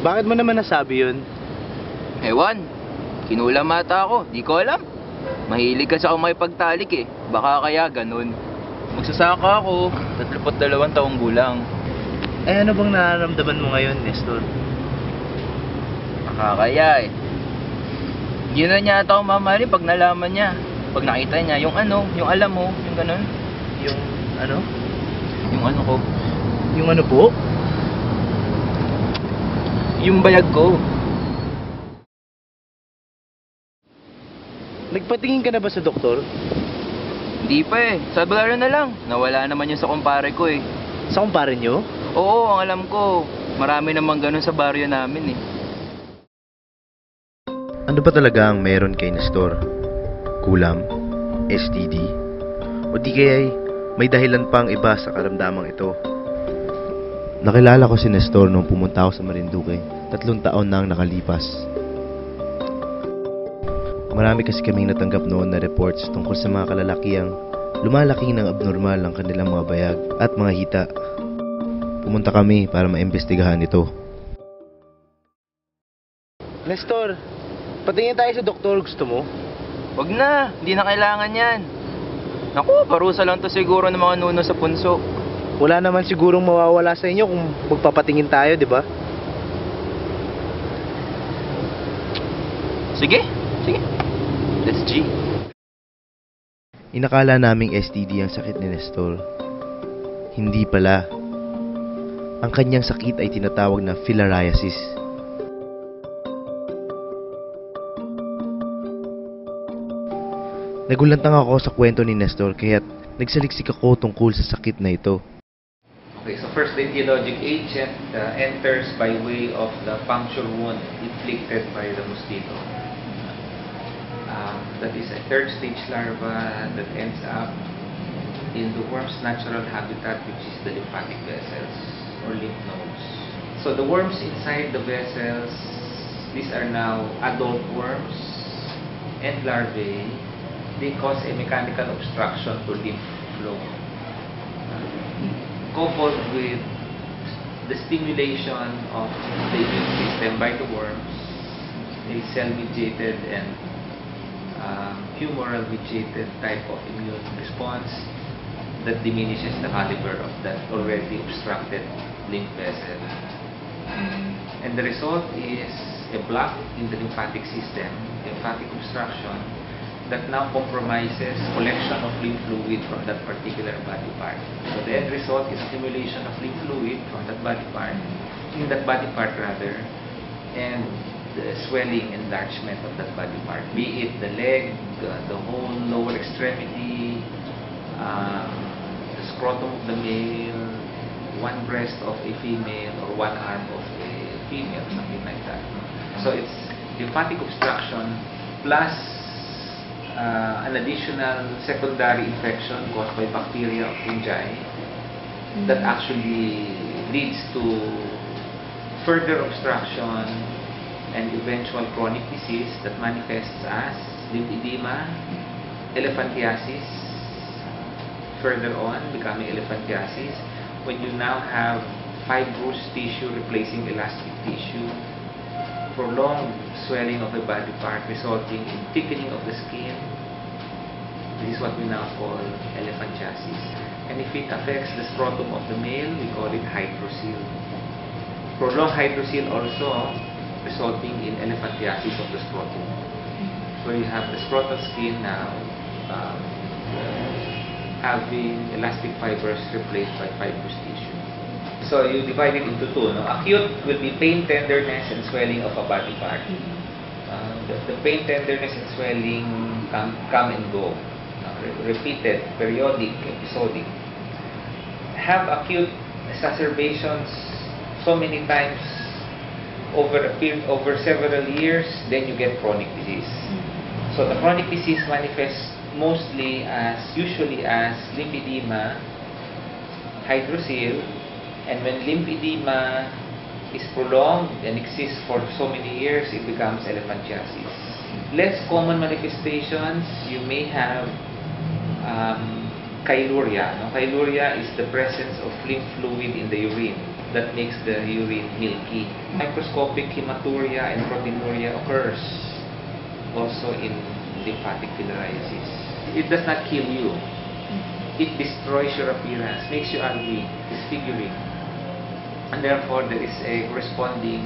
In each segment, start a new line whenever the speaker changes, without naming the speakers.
Bakit mo naman nasabi yun?
Ewan, kinulam ata ako, di ko alam. Mahilig kasi ako makipagtalik eh. Baka kaya ganun. Magsasaka ako, 32 taong gulang.
Eh ano bang nararamdaman mo ngayon, Nestor?
Baka kaya eh. Hindi na niya ata ako mamahalin pag nalaman niya. Pag nakita niya, yung ano, yung alam mo, yung ganun.
Yung ano?
Yung ano ko.
Yung ano po?
Yung bayag ko.
Nagpatingin ka na ba sa doktor?
Hindi pa eh. Sabi na lang. Nawala naman yun sa kumpare ko eh.
Sa kumpare nyo?
Oo, ang alam ko. Marami naman ganun sa baryo namin eh.
Ano ba talaga ang meron kay Nestor? Kulam? STD? O di kaya'y may dahilan pang iba sa karamdamang ito? Nakilala ko si Nestor nung pumunta ako sa Marinduque. 3 taon na ang nakalipas. Marami kasi kaming natanggap noon na reports tungkol sa mga kalalakiang lumalaki ng abnormal ang kanilang mga bayag at mga hita. Pumunta kami para maimbestigahan ito.
Nestor, patingin tayo sa doktor, gusto mo?
Wag na, hindi na kailangan yan. Naku, parusa lang to siguro ng mga nuno sa punso.
Wala naman sigurong mawawala sa inyo kung magpapatingin tayo, di ba?
Sige, sige. Let's G.
Inakala naming STD ang sakit ni Nestor. Hindi pala. Ang kanyang sakit ay tinatawag na filariasis. Nagulantang ako sa kwento ni Nestor kaya't nagsaliksik ako tungkol sa sakit na ito.
Okay, so first, the etiologic agent enters by way of the puncture wound inflicted by the mosquito. That is a third-stage larva that ends up in the worm's natural habitat, which is the lymphatic vessels or lymph nodes. So the worms inside the vessels, these are now adult worms and larvae. They cause a mechanical obstruction to lymph flow. Coupled with the stimulation of the immune system by the worms, a cell-mediated and humoral-mediated type of immune response that diminishes the caliber of that already obstructed lymph vessel. And the result is a block in the lymphatic system, lymphatic obstruction, that now compromises collection of lymph fluid from that particular body part. So the end result is accumulation of lymph fluid from that body part, and the swelling, enlargement of that body part, be it the leg, the whole lower extremity, the scrotum of the male, one breast of a female, or one arm of a female, something like that. So it's lymphatic obstruction plus an additional secondary infection caused by bacteria or fungi that actually leads to further obstruction and eventual chronic disease that manifests as lymphedema, elephantiasis, further on becoming elephantiasis, when you now have fibrous tissue replacing elastic tissue, prolonged swelling of a body part resulting in thickening of the skin. This is what we now call elephantiasis. And if it affects the scrotum of the male, we call it hydrocele. Prolonged hydrocele also resulting in elephantiasis of the scrotum. So you have the scrotal skin now having elastic fibers replaced by fibrous tissue. So you divide it into two. No? Acute will be pain, tenderness, and swelling of a body part. The pain, tenderness, and swelling come and go. Repeated, periodic, episodic. Have acute exacerbations so many times over several years, then you get chronic disease. So the chronic disease manifests usually as lymphedema, hydrocele, and when lymphedema is prolonged and exists for so many years, it becomes elephantiasis. Less common manifestations, you may have chyluria. Chyluria is the presence of lymph fluid in the urine that makes the urine milky. Microscopic hematuria and proteinuria occurs also in lymphatic filariasis. It does not kill you. It destroys your appearance, makes you ugly, disfiguring. And therefore, there is a corresponding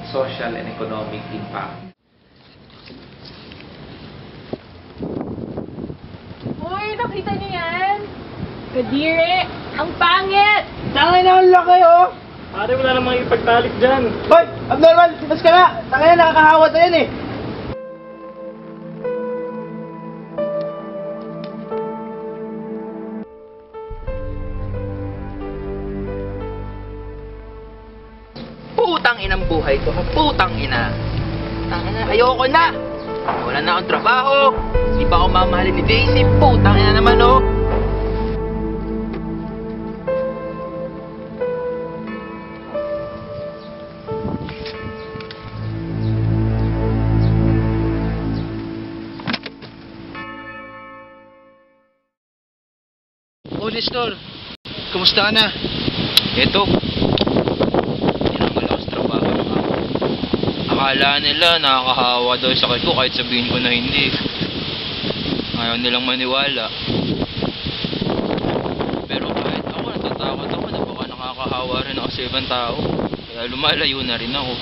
social and economic impact.
Hoy, nakita niyo yan? Kadiri! Ang pangit!
Tangay na ang laki, oh!
Pare, wala namang ipagtalik dyan.
Hoy! Abnormal! Labas ka nga! Tangay na, nakakahawa sa yan, eh!
Putang inang buhay ko. Putang ina. Tangina, ayoko na. Wala na akong trabaho. Hindi pa ako mamahalin ni Daisy. Putang ina naman, oh.
Oh, Nestor! Kumusta ka na?
Eto. Yan ang malakas trabaho ng ako. Akala nila nakakahawa daw yung sakit ko kahit sabihin ko na hindi. Ayaw nilang maniwala. Pero kahit ako, natatakot ako na baka nakakahawa rin ako sa ibang tao. Kaya lumalayo na rin ako.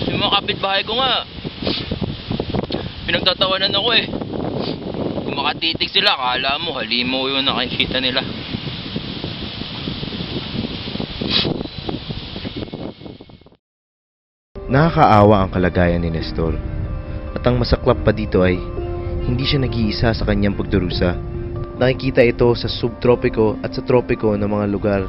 Yung mga kapitbahay ko nga, pinagtatawanan ako eh. Kung makatitig sila, akala mo, halimaw yung nakikita nila.
Nakakaawa ang kalagayan ni Nestor. At ang masaklap pa dito ay, hindi siya nag-iisa sa kanyang pagdurusa. Nakikita ito sa subtropiko at sa tropiko ng mga lugar.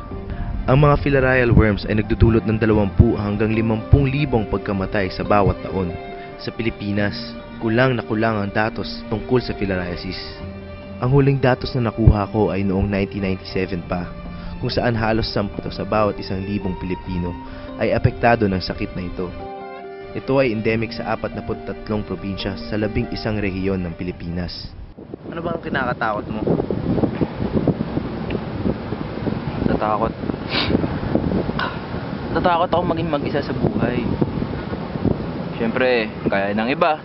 Ang mga filarial worms ay nagdudulot ng 20 hanggang 50,000 pagkamatay sa bawat taon. Sa Pilipinas, kulang na kulang ang datos tungkol sa filariasis. Ang huling datos na nakuha ko ay noong 1997 pa, kung saan halos 10 sa bawat 1,000 Pilipino ay apektado ng sakit na ito. Ito ay endemic sa 43 probinsya sa 11 rehiyon ng Pilipinas.
Ano bang kinakatakot mo?
Natakot. Natakot ako maging mag-isa sa buhay. Siyempre, gaya ng iba,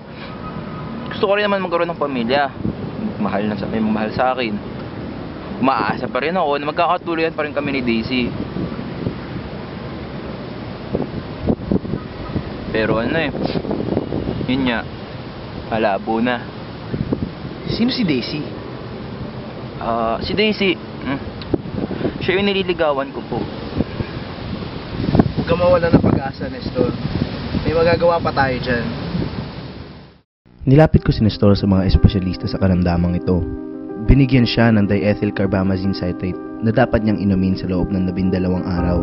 gusto ko rin naman magkaroon ng pamilya. May mahal sa akin. Umaasa pa rin ako na magkakatuluyan pa rin kami ni Daisy. Pero ano eh, yun nga, malabo na.
Sino si Daisy?
Si Daisy, siya yung nililigawan ko po.
Huwag ka mawala ng pag-asa, Nestor. May magagawa pa tayo dyan.
Nilapit ko si Nestor sa mga espesyalista sa karamdamang ito. Binigyan siya ng diethyl carbamazine citrate na dapat niyang inumin sa loob ng 12 araw.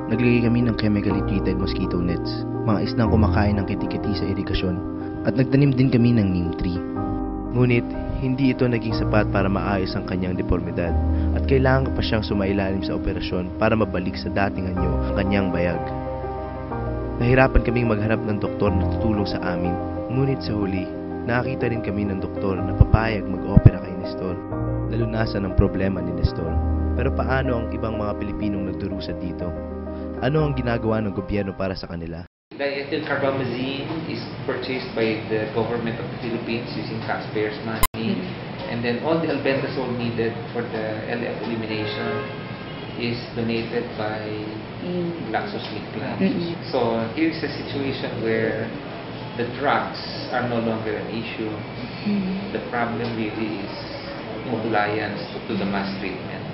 Naglagay kami ng chemically treated mosquito nets, mga isnang kumakain ng kitikiti sa irigasyon, at nagtanim din kami ng neem tree. Ngunit, hindi ito naging sapat para maayos ang kanyang deformidad at kailangan pa siyang sumailalim sa operasyon para mabalik sa dating anyo ang kanyang bayag. Nahirapan kaming maghanap ng doktor na tutulong sa amin, ngunit sa huli, nakakita rin kami ng doktor na papayag mag-opera kay Nestor. Nalunasan ang problema ni Nestor. Pero paano ang ibang mga Pilipinong nagdurusa dito? Ano ang ginagawa ng gobyerno para sa kanila?
Diethyl carbamazine is purchased by the government of the Philippines using taxpayers' money, and then all the albendazole needed for the LF elimination is donated by GlaxoSmithKline. So here's a situation where the drugs are no longer an issue. The problem really is compliance to the mass treatment.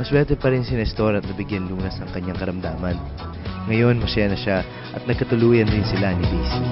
Maswerte pa rin si Nestor at nabigyan lunas ang kanyang karamdaman. Ngayon, masaya na siya at nagkatuluyan rin sila ni Daisy.